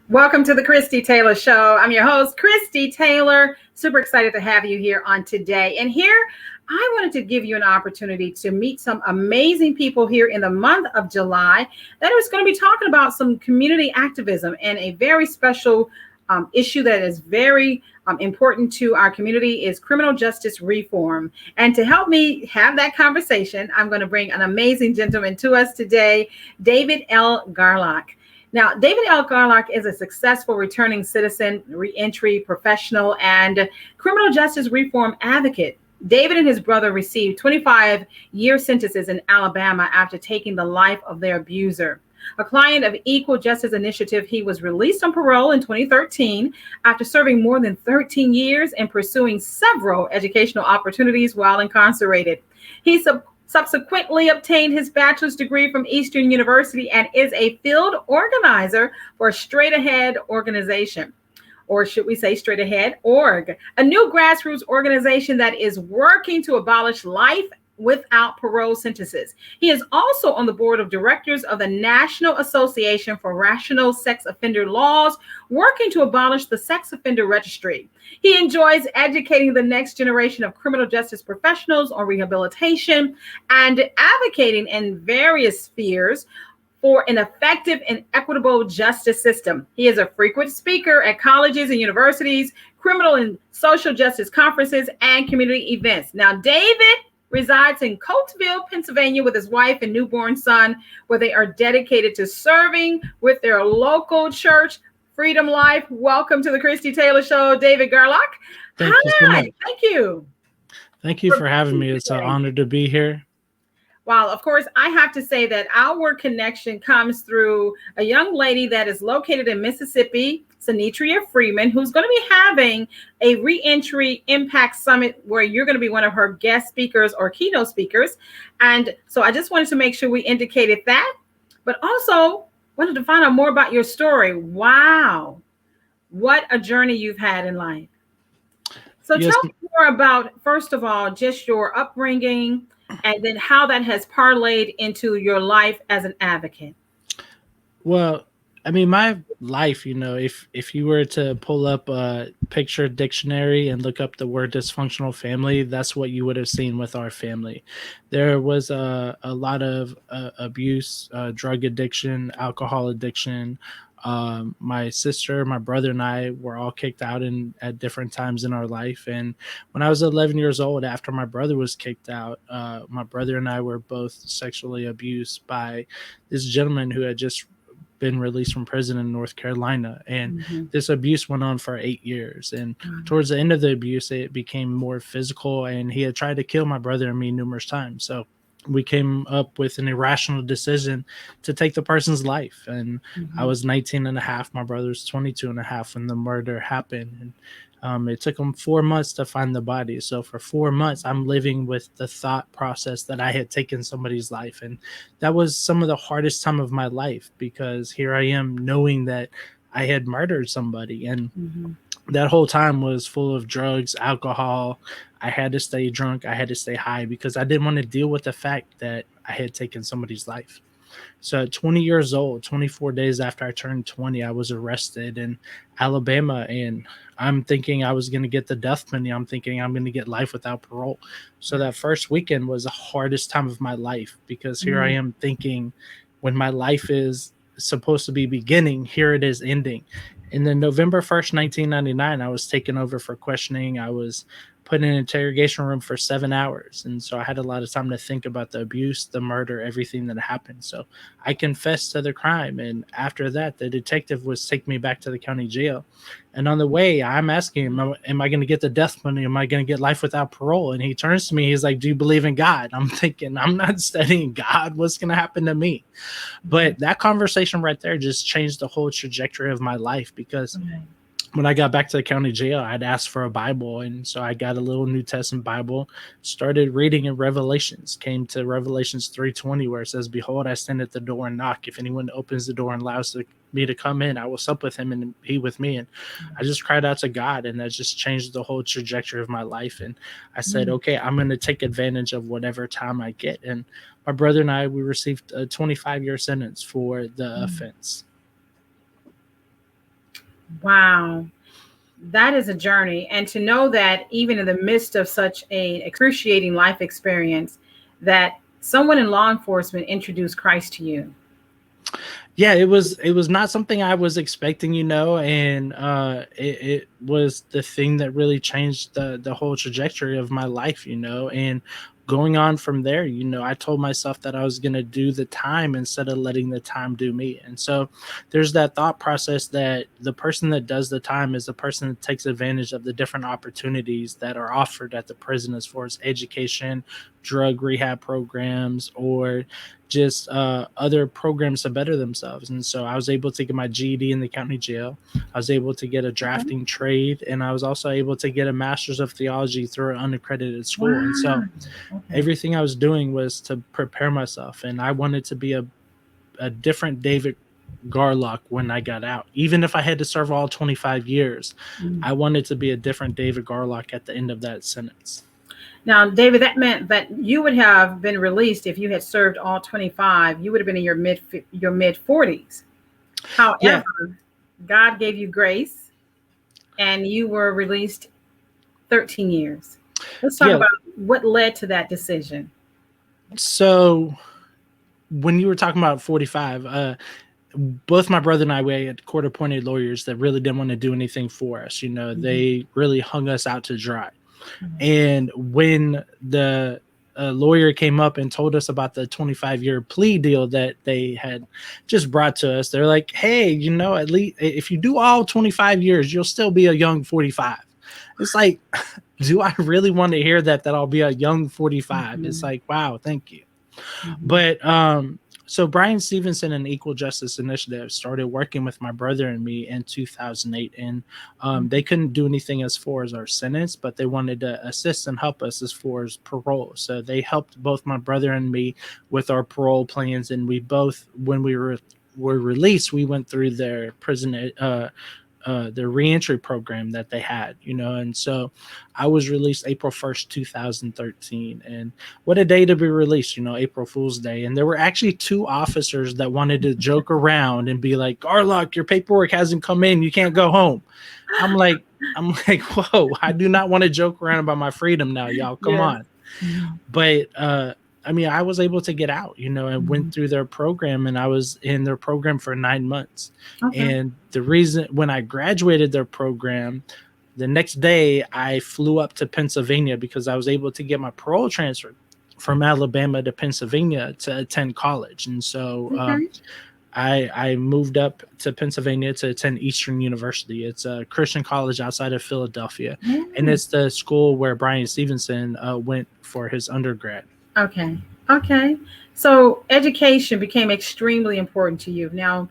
Welcome to the Christie Taylor Show. I'm your host, Christie Taylor. Super excited to have you here on today. And here, I wanted to give you an opportunity to meet some amazing people here in the month of July that is going to be talking about some community activism and a very special issue that is very important to our community is criminal justice reform. And to help me have that conversation, I'm going to bring an amazing gentleman to us today, David L. Garlock. Now, David L. Garlock is a successful returning citizen, reentry professional, and criminal justice reform advocate. David and his brother received 25-year sentences in Alabama after taking the life of their abuser. A client of Equal Justice Initiative, he was released on parole in 2013 after serving more than 13 years and pursuing several educational opportunities while incarcerated. He subsequently obtained his bachelor's degree from Eastern University and is a field organizer for Straight Ahead organization, or should we say Straight Ahead Org, a new grassroots organization that is working to abolish life without parole sentences. He is also on the board of directors of the National Association for Rational Sex Offender Laws, working to abolish the sex offender registry. He enjoys educating the next generation of criminal justice professionals on rehabilitation and advocating in various spheres for an effective and equitable justice system. He is a frequent speaker at colleges and universities, criminal and social justice conferences, and community events. Now, David resides in Coatesville, Pennsylvania, with his wife and newborn son, where they are dedicated to serving with their local church, Freedom Life. Welcome to the Christie Taylor Show, David Garlock. Thank you so much. Thank you. Thank you for having me. It's an honor to be here. Well, of course, I have to say that our connection comes through a young lady that is located in Mississippi, Sanitria Freeman, who's going to be having a Reentry Impact Summit where you're going to be one of her guest speakers or keynote speakers. And so I just wanted to make sure we indicated that, but also wanted to find out more about your story. Wow. What a journey you've had in life. So Yes. Tell me more about, first of all, just your upbringing, and then how that has parlayed into your life as an advocate. Well, I mean, my life, if you were to pull up a picture dictionary and look up the word dysfunctional family, that's what you would have seen with our family. There was a lot of abuse, drug addiction, alcohol addiction. My sister, my brother, and I were all kicked out at different times in our life. And when I was 11 years old, after my brother was kicked out, my brother and I were both sexually abused by this gentleman who had just been released from prison in North Carolina. And this abuse went on for 8 years. And towards the end of the abuse, it became more physical, and he had tried to kill my brother and me numerous times. So we came up with an irrational decision to take the person's life. And I was 19 and a half. My brother was 22 and a half when the murder happened. And it took him 4 months to find the body. So for 4 months, I'm living with the thought process that I had taken somebody's life. And that was some of the hardest time of my life, because here I am knowing that I had murdered somebody. And that whole time was full of drugs, alcohol. I had to stay drunk. I had to stay high because I didn't want to deal with the fact that I had taken somebody's life. So at 20 years old, 24 days after I turned 20, I was arrested in Alabama, and I'm thinking I was going to get the death penalty. I'm thinking I'm going to get life without parole. So that first weekend was the hardest time of my life, because here I am thinking, when my life is supposed to be beginning, here it is ending. And then November 1st, 1999, I was taken over for questioning. I was put in an interrogation room for 7 hours. And so I had a lot of time to think about the abuse, the murder, everything that happened. So I confessed to the crime. And after that, the detective was taking me back to the county jail. And on the way, I'm asking him, am I going to get the death penalty? Am I going to get life without parole? And he turns to me. He's like, do you believe in God? I'm thinking, I'm not studying God. What's going to happen to me? But that conversation right there just changed the whole trajectory of my life, because when I got back to the county jail, I'd asked for a Bible. And so I got a little New Testament Bible, started reading in Revelations, came to Revelations 3:20, where it says, behold, I stand at the door and knock. If anyone opens the door and allows me to come in, I will sup with him and he with me. And I just cried out to God, and that just changed the whole trajectory of my life. And I said, okay, I'm going to take advantage of whatever time I get. And my brother and I, we received a 25-year sentence for the offense. Wow. That is a journey. And to know that even in the midst of such a excruciating life experience, that someone in law enforcement introduced Christ to you. Yeah, it was not something I was expecting, and it was the thing that really changed the whole trajectory of my life, and going on from there, I told myself that I was going to do the time instead of letting the time do me. And so there's that thought process that the person that does the time is the person that takes advantage of the different opportunities that are offered at the prison, as far as education, drug rehab programs, or just other programs to better themselves. And so I was able to get my GED in the county jail. I was able to get a drafting trade, and I was also able to get a master's of theology through an unaccredited school. And so Wow. Okay. everything I was doing was to prepare myself, and I wanted to be a different David Garlock when I got out. Even if I had to serve all 25 years, I wanted to be a different David Garlock at the end of that sentence. Now, David, that meant that you would have been released if you had served all 25. You would have been in your mid 40s. Yeah. However, God gave you grace and you were released 13 years. Let's talk Yeah. about what led to that decision. So when you were talking about 45, both my brother and I, we had court appointed lawyers that really didn't want to do anything for us. They really hung us out to dry. And when the lawyer came up and told us about the 25-year plea deal that they had just brought to us, they're like, hey, at least if you do all 25 years, you'll still be a young 45. It's like, do I really want to hear that I'll be a young 45? It's like, wow, thank you. But so Brian Stevenson and Equal Justice Initiative started working with my brother and me in 2008, and they couldn't do anything as far as our sentence, but they wanted to assist and help us as far as parole. So they helped both my brother and me with our parole plans, and we both, when we were released, we went through their prison the reentry program that they had, and so I was released April 1st, 2013. And what a day to be released, April Fool's Day. And there were actually two officers that wanted to joke around and be like, Garlock, your paperwork hasn't come in. You can't go home. I'm like, whoa, I do not want to joke around about my freedom now, y'all. Come on. But I was able to get out, and went through their program, and I was in their program for 9 months. Okay. And the reason, when I graduated their program, the next day I flew up to Pennsylvania because I was able to get my parole transferred from Alabama to Pennsylvania to attend college. And so I moved up to Pennsylvania to attend Eastern University. It's a Christian college outside of Philadelphia. And it's the school where Brian Stevenson went for his undergrad. Okay. So education became extremely important to you. Now,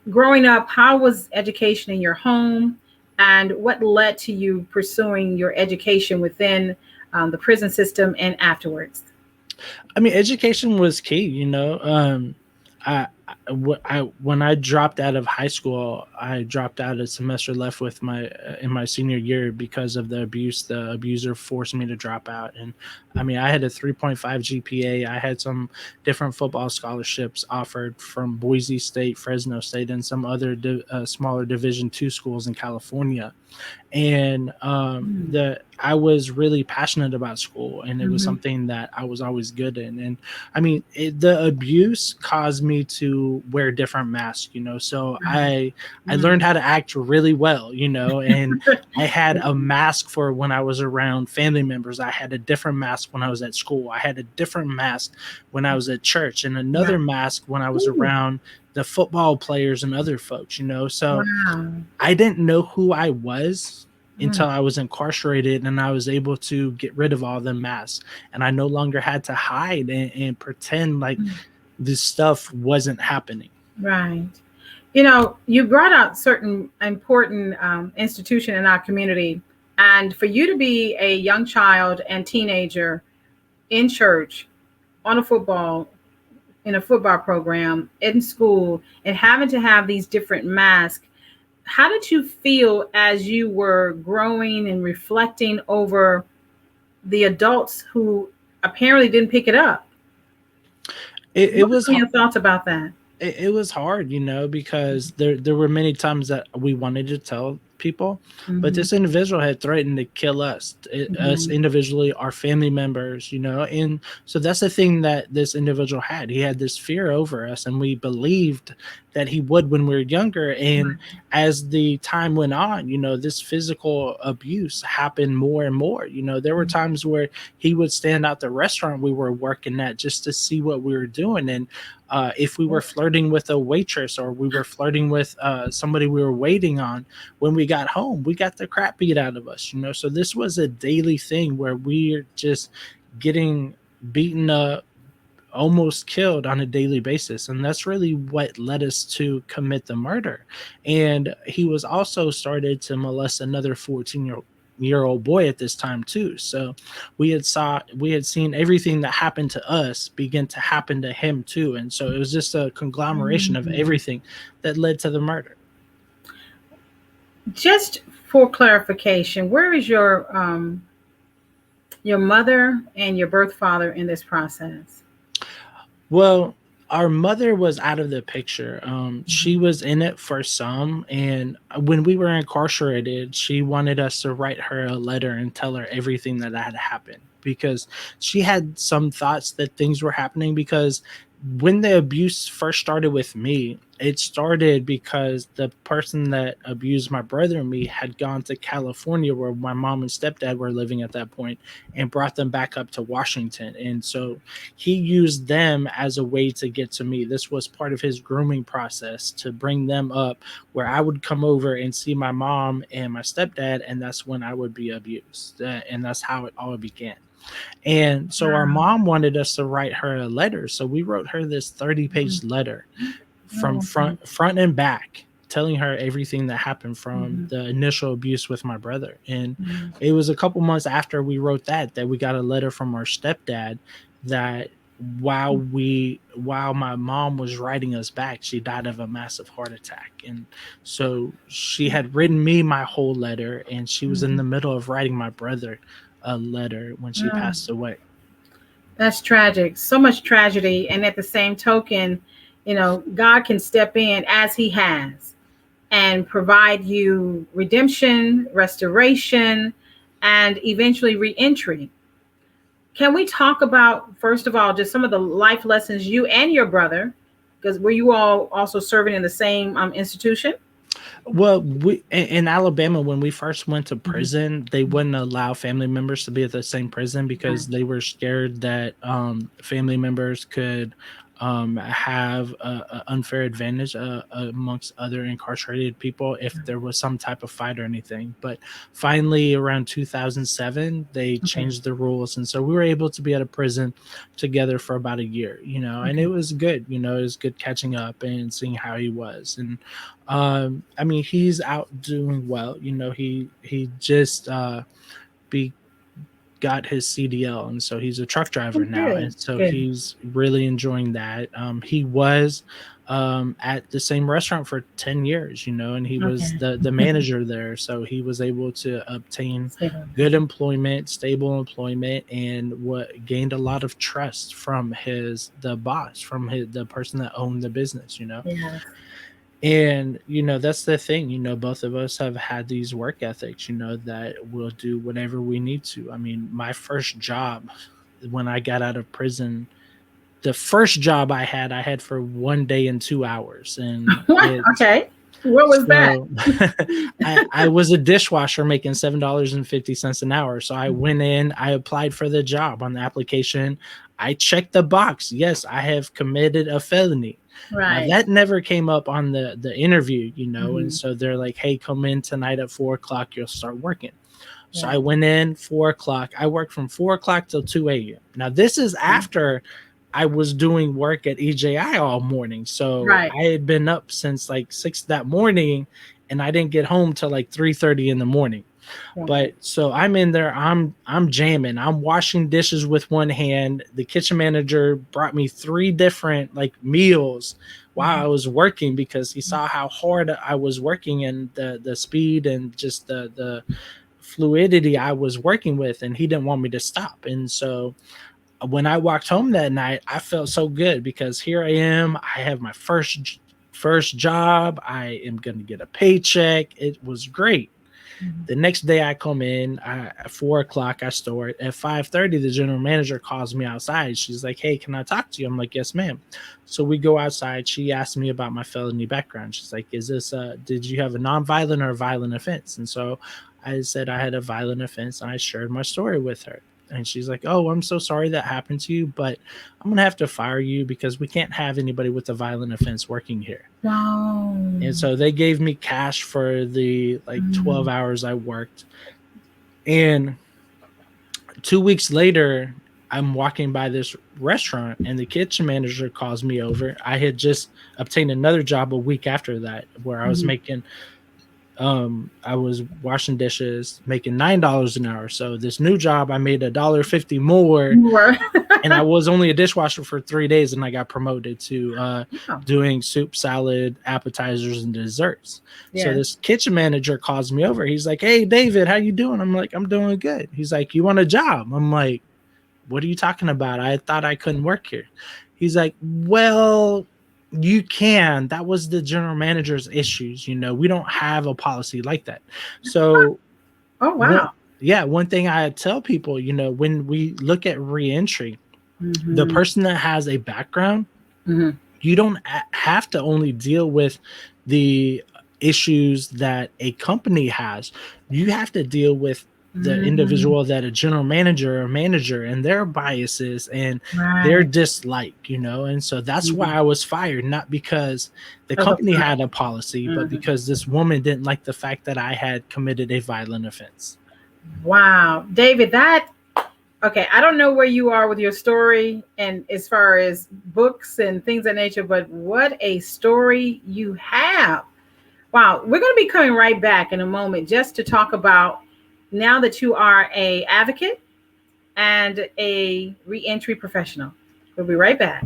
growing up, how was education in your home, and what led to you pursuing your education within the prison system and afterwards? Education was key. When I dropped out of high school, I dropped out a semester left with in my senior year because of the abuse. The abuser forced me to drop out. And I had a 3.5 GPA. I had some different football scholarships offered from Boise State, Fresno State, and some other smaller Division II schools in California. And I was really passionate about school, and it was something that I was always good in. And the abuse caused me to wear different masks, so I learned how to act really well, and I had a mask for when I was around family members. I had a different mask when I was at school. I had a different mask when I was at church, and another mask when I was around the football players and other folks, so I didn't know who I was until I was incarcerated, and I was able to get rid of all the masks, and I no longer had to hide and pretend like this stuff wasn't happening. Right. You brought out certain important institution in our community, and for you to be a young child and teenager in church, on in a football program, in school, and having to have these different masks, how did you feel as you were growing and reflecting over the adults who apparently didn't pick it up? It was your thoughts about that? it was hard, because there were many times that we wanted to tell people, but Mhm. this individual had threatened to kill us, us Mhm. individually, our family members, and so that's the thing that this individual had. He had this fear over us, and we believed that he would when we were younger. And as the time went on, this physical abuse happened more and more. There were times where he would stand out the restaurant we were working at just to see what we were doing. And if we were flirting with a waitress, or we were flirting with somebody we were waiting on, when we got home, we got the crap beat out of us. So this was a daily thing where we're just getting beaten up, almost killed on a daily basis. And that's really what led us to commit the murder. And he was also started to molest another 14-year-old boy at this time too. So we had seen everything that happened to us begin to happen to him too. And so it was just a conglomeration of Mhm. everything that led to the murder. Just for clarification, where is your mother and your birth father in this process? Well, our mother was out of the picture. She Mhm. was in it for some, and when we were incarcerated, she wanted us to write her a letter and tell her everything that had happened, because she had some thoughts that things were happening. Because when the abuse first started with me, it started because the person that abused my brother and me had gone to California, where my mom and stepdad were living at that point, and brought them back up to Washington. And so he used them as a way to get to me. This was part of his grooming process to bring them up, where I would come over and see my mom and my stepdad, and that's when I would be abused. And that's how it all began. And so our Wow. mom wanted us to write her a letter. So we wrote her this 30-page letter from Mhm. front and back, telling her everything that happened from Mhm. the initial abuse with my brother. And Mhm. it was a couple months after we wrote that we got a letter from our stepdad that while my mom was writing us back, she died of a massive heart attack. And so she had written me my whole letter, and she was in Mhm. the middle of writing my brother a letter when she Mm. passed away. That's tragic. So much tragedy. And at the same token, God can step in as He has and provide you redemption, restoration, and eventually reentry. Can we talk about, first of all, just some of the life lessons you and your brother, because were you all also serving in the same institution? Well, in Alabama, when we first went to Mhm. prison, they wouldn't allow family members to be at the same prison, Right. because they were scared that family members could have a unfair advantage amongst other incarcerated people if there was some type of fight or anything. But finally, around 2007, they Okay. changed the rules, and so we were able to be at a prison together for about a year. And it Okay. was good. It was good catching up and seeing how he was. And I mean, he's out doing well. He just be got his CDL, and so he's a truck driver Oh, now, good. and so Good. he's really enjoying that. He was at the same restaurant for 10 years, and he was Okay. the manager there, so he was able to obtain Stay there. good employment, stable employment, and what gained a lot of trust from the boss, from the person that owned the business. Yes. And, that's the thing, both of us have had these work ethics, that we'll do whatever we need to. I mean, my first job when I got out of prison, the first job I had for 1 day and 2 hours. And What? it's Okay. What was that? so I was a dishwasher making $7.50 an hour. So I went in, I applied for the job. On the application, I checked the box. Yes, I have committed a felony. Now Right. that never came up on the interview, and Hmm. so they're like, "Hey, come in tonight at 4 o'clock. You'll start working." So I Right. went in 4 o'clock. I worked from 4 o'clock till 2 a.m. Now this is after I was doing work at EJI all morning. So Right. I had been up since like 6 that morning, and I didn't get home till like 3:30 in the morning. Right. But so I'm in there, I'm jamming. I'm washing dishes with one hand. The kitchen manager brought me 3 different like meals while I Mhm. was working, because he saw how hard I was working, and the speed and just the fluidity I was working with, and he didn't want me to stop. And so when I walked home that night, I felt so good because here I am. I have my first job. I am going to get a paycheck. It was great. The next day I come in at 4:00, I start at 5:30. The general manager calls me outside. She's like, "Hey, can I talk to you?" I'm like, "Yes, ma'am." So we go outside. She asked me about my felony background. She's like, "Is this did you have a nonviolent or a violent offense?" And so I said I had a violent offense, and I shared my story with her. And she's like, "Oh, I'm so sorry that happened to you, but I'm gonna have to fire you because we can't have anybody with a violent offense working here." Wow. And so they gave me cash for the 12 hours I worked. And 2 weeks later, I'm walking by this restaurant and the kitchen manager calls me over. I had just obtained another job a week after that where I was making I was washing dishes, making $9 an hour. So this new job, I made $1.50 more, and I was only a dishwasher for 3 days, and I got promoted to doing soup, salad, appetizers, and desserts. Yeah. So this kitchen manager calls me over. He's like, "Hey, David, how you doing?" I'm like, "I'm doing good." He's like, "You want a job?" I'm like, "What are you talking about? I thought I couldn't work here." He's like, "Well, you can. That was the general manager's issues. We don't have a policy like that." So, oh wow, one thing I tell people, when we look at reentry, the person that has a background, you don't have to only deal with the issues that a company has. You have to deal with the individual that a general manager or manager and their biases and their dislike, and so that's why I was fired, not because the company had a policy, but because this woman didn't like the fact that I had committed a violent offense. Wow, David, okay, I don't know where you are with your story and as far as books and things of that nature, but what a story you have. Wow, we're going to be coming right back in a moment just to talk about, now that you are an advocate and a reentry professional. We'll be right back.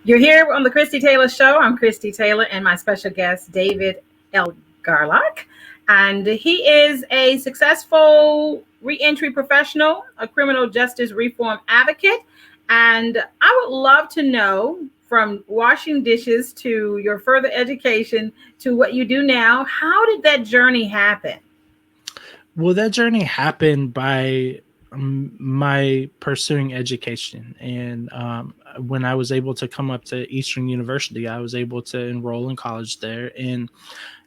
You're here on the Christie Taylor Show. I'm Christie Taylor and my special guest, David L. Garlock. And he is a successful reentry professional, a criminal justice reform advocate. And I would love to know, from washing dishes to your further education to what you do now, how did that journey happen? Well, that journey happened by my pursuing education. And when I was able to come up to Eastern University, I was able to enroll in college there. And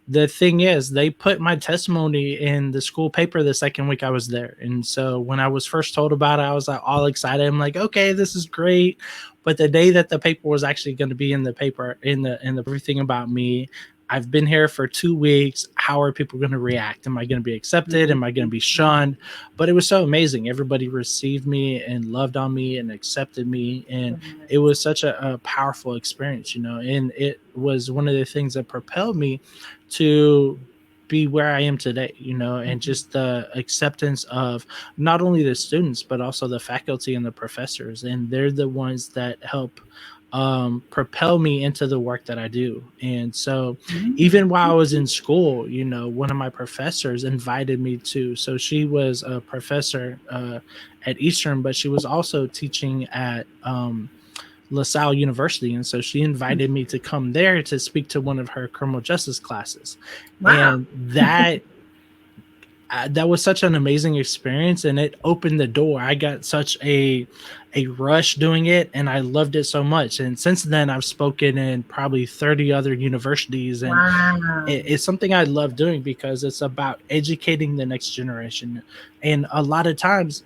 the thing is, they put my testimony in the school paper the second week I was there. And so when I was first told about it, I was like all excited. I'm like, okay, this is great. But the day that the paper was actually going to be in the paper, in the everything about me, I've been here for 2 weeks. How are people going to react? Am I going to be accepted? Am I going to be shunned? But it was so amazing. Everybody received me and loved on me and accepted me. And it was such a powerful experience, and it was one of the things that propelled me to be where I am today, and just the acceptance of not only the students, but also the faculty and the professors. And they're the ones that help propel me into the work that I do. And so even while I was in school, one of my professors invited me to, so she was a professor at Eastern, but she was also teaching at LaSalle University. And so she invited me to come there to speak to one of her criminal justice classes. Wow. And that was such an amazing experience, and it opened the door. I got such a rush doing it, and I loved it so much. And since then, I've spoken in probably 30 other universities, and it's something I love doing because it's about educating the next generation. And a lot of times,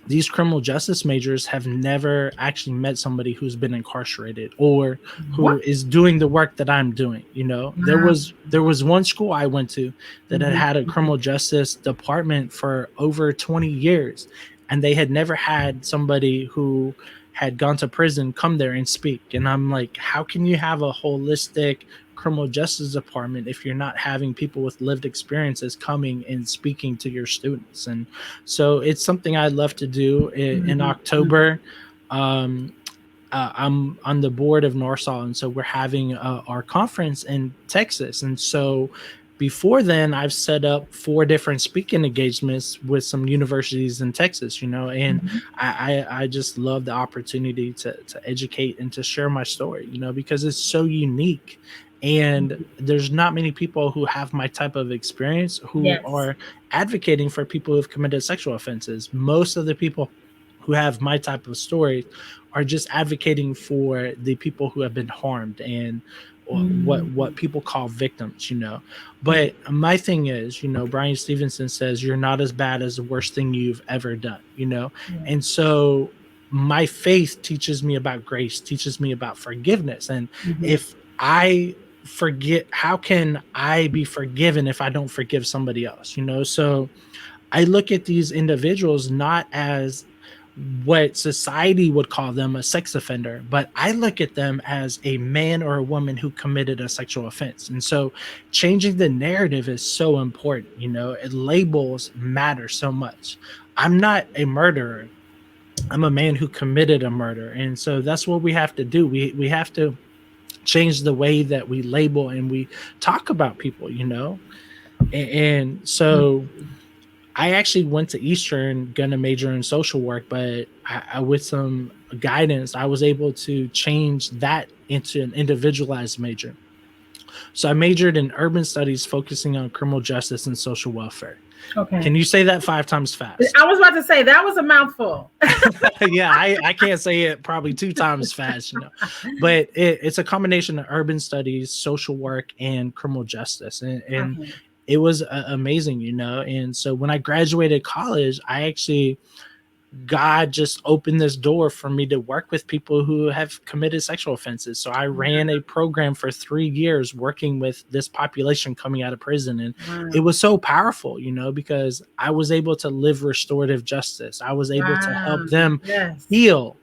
these criminal justice majors have never actually met somebody who's been incarcerated or who What? is doing the work that I'm doing. You know, Wow. there was one school I went to that had Mhm. had a criminal justice department for over 20 years, and they had never had somebody who had gone to prison come there and speak. And I'm like, how can you have a holistic criminal justice department if you're not having people with lived experiences coming and speaking to your students? And so it's something I'd love to do in Mhm. October. Um, I'm on the board of Norsaw, and so we're having our conference in Texas. And so before then, I've set up 4 different speaking engagements with some universities in Texas, you know, and Mhm. I just love the opportunity to educate and to share my story, you know, because it's so unique. And there's not many people who have my type of experience who Yes. are advocating for people who've committed sexual offenses. Most of the people who have my type of story are just advocating for the people who have been harmed and what Mhm. people call victims, you know. But my thing is, you know, Brian Stevenson says you're not as bad as the worst thing you've ever done, you know. Yeah. And so my faith teaches me about grace, teaches me about forgiveness. And Mhm. if I forget, how can I be forgiven if I don't forgive somebody else, you know? So I look at these individuals not as what society would call them, a sex offender, but I look at them as a man or a woman who committed a sexual offense. And so changing the narrative is so important. You know, labels matter so much. I'm not a murderer. I'm a man who committed a murder. And so that's what we have to do. We have to change the way that we label and we talk about people, you know? And so I actually went to Eastern, gonna major in social work, but with some guidance, I was able to change that into an individualized major. So I majored in urban studies, focusing on criminal justice and social welfare. Okay. Can you say that 5 times fast? I was about to say that was a mouthful. Yeah, I can't say it probably 2 times fast, you know, but it's a combination of urban studies, social work, and criminal justice, and Okay. it was amazing, you know. And so when I graduated college, I actually God just opened this door for me to work with people who have committed sexual offenses. So I ran a program for 3 years working with this population coming out of prison. And it Wow. was so powerful, you know, because I was able to live restorative justice. I was able to Wow. help them Yes. heal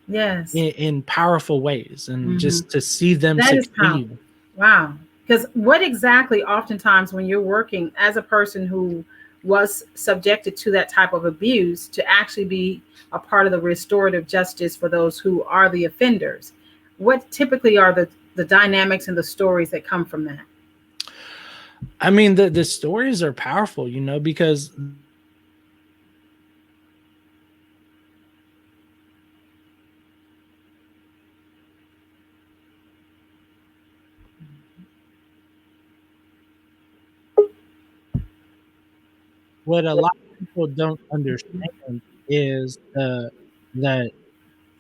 Yes. in powerful ways and Hmm. just to see them That is succeed. powerful. Wow. Because what exactly, oftentimes, when you're working as a person who was subjected to that type of abuse, to actually be a part of the restorative justice for those who are the offenders, what typically are the dynamics and the stories that come from that? I mean, the stories are powerful, you know, because what a lot of people don't understand is that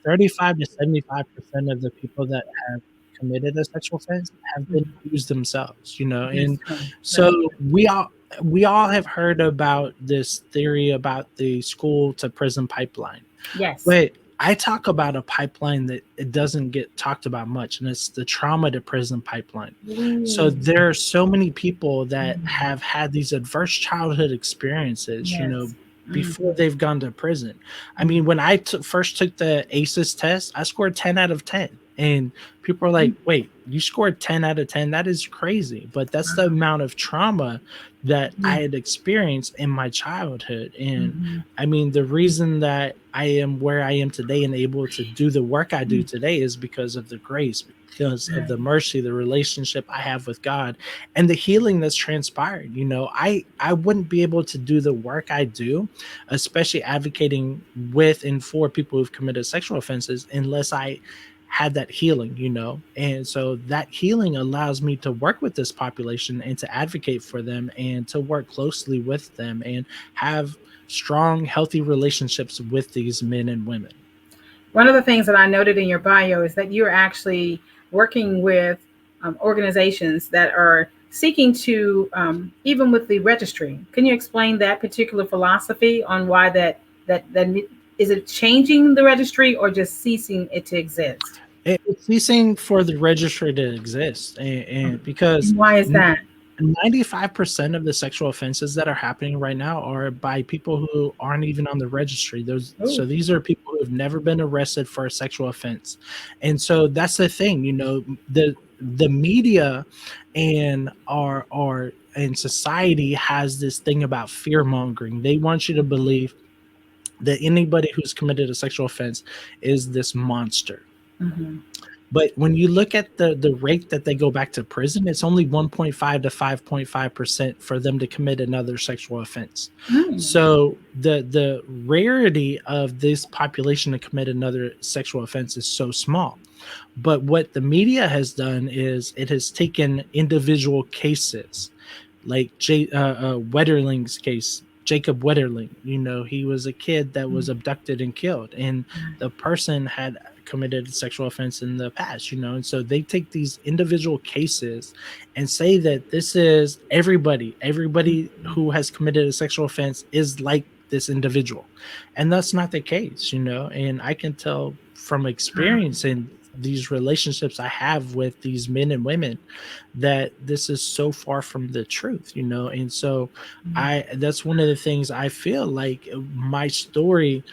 35 to 75% of the people that have committed a sexual offense have been Mhm. abused themselves, you know. That's And true. so That's true. we all have heard about this theory about the school to prison pipeline. Yes. But I talk about a pipeline that it doesn't get talked about much, and it's the trauma to prison pipeline. So Ooh. there are so many people that Mhm. have had these adverse childhood experiences, you know, Yes. Mhm. before they've gone to prison. I Mhm. mean, when I first took the ACEs test, I scored 10 out of 10. And people are like, wait, you scored 10 out of 10? That is crazy. But that's the Wow. amount of trauma that I Yeah. had experienced in my childhood. And Mhm. I mean, the reason that I am where I am today and able to do the work I do today is because of the grace, because of the mercy, the relationship I have with God, and the healing that's transpired. You know, I wouldn't be able to do the work I do, especially advocating with and for people who've committed sexual offenses, unless I had that healing, you know. And so that healing allows me to work with this population and to advocate for them and to work closely with them and have strong, healthy relationships with these men and women. One of the things that I noted in your bio is that you're actually working with organizations that are seeking to, even with the registry. Can you explain that particular philosophy on why that is it changing the registry or just ceasing it to exist? It's ceasing for the registry to exist, and because And why is that? 95% of the sexual offenses that are happening right now are by people who aren't even on the registry. Oh, So these are people who have never been arrested for a sexual offense. And so that's the thing, the media and our and society has this thing about fear mongering. They want you to believe that anybody who's committed a sexual offense is this monster. mm-hmm. But when you look at the rate that they go back to prison, it's only 1.5 to 5.5% for them to commit another sexual offense. So the rarity of this population to commit another sexual offense is so small. But what the media has done is it has taken individual cases, like Wetterling's case, Jacob Wetterling. He was a kid that was abducted and killed, and the person had committed a sexual offense in the past, and so they take these individual cases and say that this is everybody who has committed a sexual offense is like this individual, and that's not the case, and I can tell from experience in these relationships I have with these men and women that this is so far from the truth, and so that's one of the things I feel like my story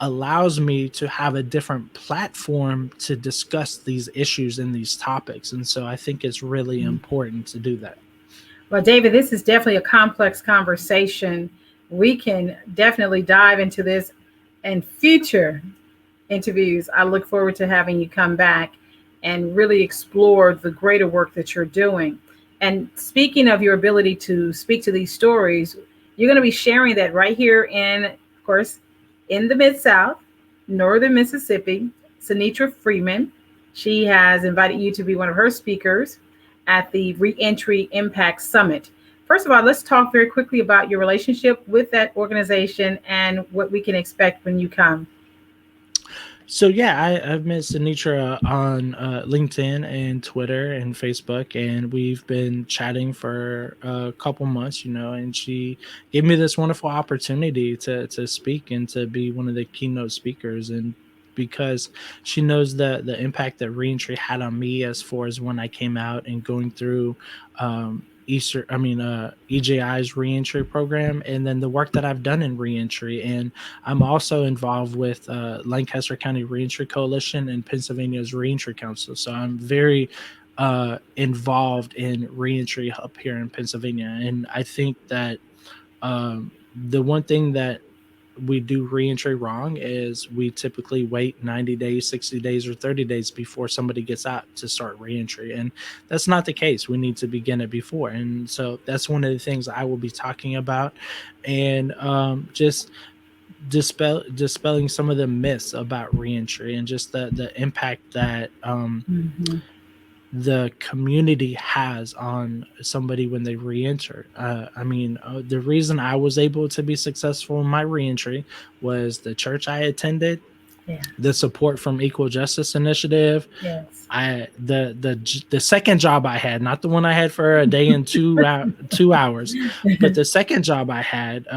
allows me to have a different platform to discuss these issues and these topics. And so I think it's really important to do that. Well, David, this is definitely a complex conversation. We can definitely dive into this in future interviews. I look forward to having you come back and really explore the greater work that you're doing. And speaking of your ability to speak to these stories, you're going to be sharing that right here in, of course, in the Mid-South, Northern Mississippi. Sinitra Freeman, she has invited you to be one of her speakers at the Reentry Impact Summit. First of all, let's talk very quickly about your relationship with that organization and what we can expect when you come. So yeah, I've met Sinitra on LinkedIn and Twitter and Facebook, and we've been chatting for a couple months, and she gave me this wonderful opportunity to speak and to be one of the keynote speakers. And because she knows the impact that Reentry had on me as far as when I came out and going through EJI's reentry program, and then the work that I've done in reentry. And I'm also involved with Lancaster County Reentry Coalition and Pennsylvania's Reentry Council. So I'm very involved in reentry up here in Pennsylvania. And I think that the one thing that we do reentry wrong is we typically wait 90 days, 60 days, or 30 days before somebody gets out to start reentry. And that's not the case. We need to begin it before. And so that's one of the things I will be talking about, and just dispelling some of the myths about reentry and just the impact that the community has on somebody when they reenter. The reason I was able to be successful in my reentry was the church I attended, the support from Equal Justice Initiative. Yes. The second job I had, not the one I had for a day and 2 hours, but the second job I had,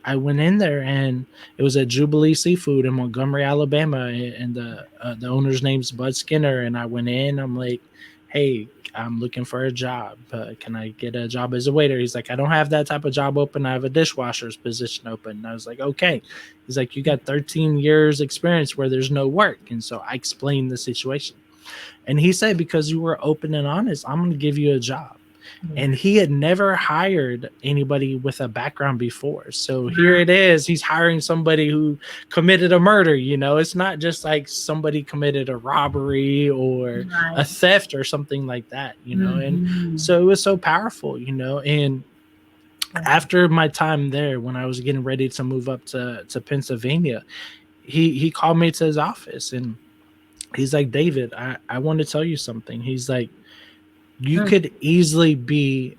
I went in there and it was at Jubilee Seafood in Montgomery, Alabama, and the owner's name's Bud Skinner. And I went in, I'm like, hey, I'm looking for a job. Can I get a job as a waiter? He's like, I don't have that type of job open. I have a dishwasher's position open. And I was like, okay. He's like, you got 13 years experience where there's no work. And so I explained the situation. And he said, because you were open and honest, I'm going to give you a job. And he had never hired anybody with a background before. So here it is. He's hiring somebody who committed a murder. It's not just like somebody committed a robbery or a theft or something like that, And so it was so powerful, And after my time there, when I was getting ready to move up to Pennsylvania, he called me to his office and he's like, David, I want to tell you something. He's like, you could easily be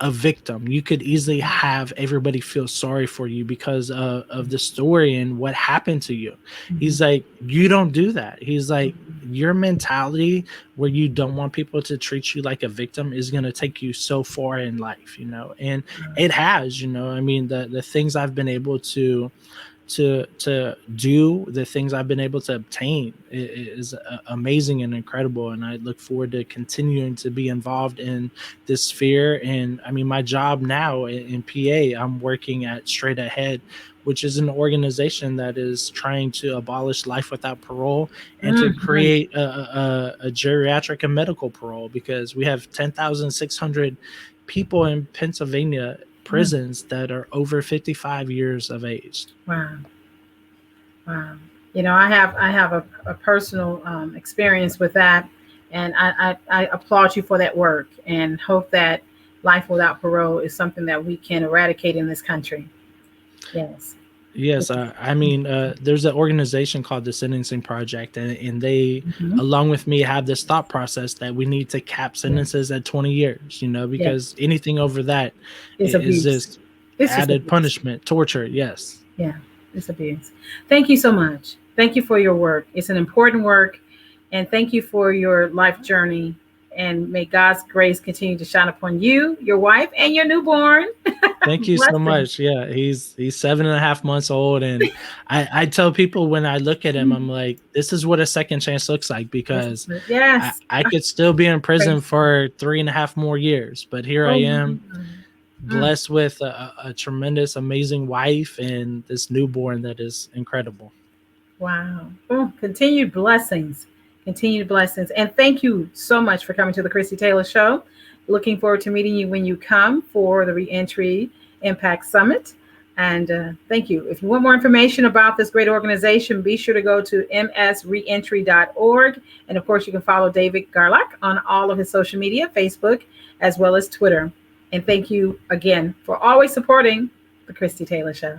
a victim. You could easily have everybody feel sorry for you because of the story and what happened to you. He's like, you don't do that. He's like, your mentality where you don't want people to treat you like a victim is going to take you so far in life, and it has, the things I've been able to to do the things I've been able to obtain is amazing and incredible. And I look forward to continuing to be involved in this sphere. And I mean, my job now in PA, I'm working at Straight Ahead, which is an organization that is trying to abolish life without parole and to create a geriatric and medical parole, because we have 10,600 people in Pennsylvania prisons that are over 55 years of age. Wow. You know, I have a personal experience with that, and I applaud you for that work, and hope that life without parole is something that we can eradicate in this country. Yes. I mean, there's an organization called the Sentencing Project, and they, along with me, have this thought process that we need to cap sentences at 20 years, you know, because anything over that is just added punishment, torture. Yes. Yeah, it's abuse. Thank you so much. Thank you for your work. It's an important work, and thank you for your life journey. And may God's grace continue to shine upon you, your wife, and your newborn. Thank you so much. Yeah, he's 7.5 months old, and I tell people when I look at him, I'm like, this is what a second chance looks like, because I could still be in prison for 3.5 more years, but here I am, blessed with a tremendous, amazing wife and this newborn that is incredible. Wow. Oh, continued blessings. And thank you so much for coming to the Christie Taylor Show. Looking forward to meeting you when you come for the Reentry Impact Summit. And thank you. If you want more information about this great organization, be sure to go to msreentry.org. And of course, you can follow David Garlock on all of his social media, Facebook, as well as Twitter. And thank you again for always supporting the Christie Taylor Show.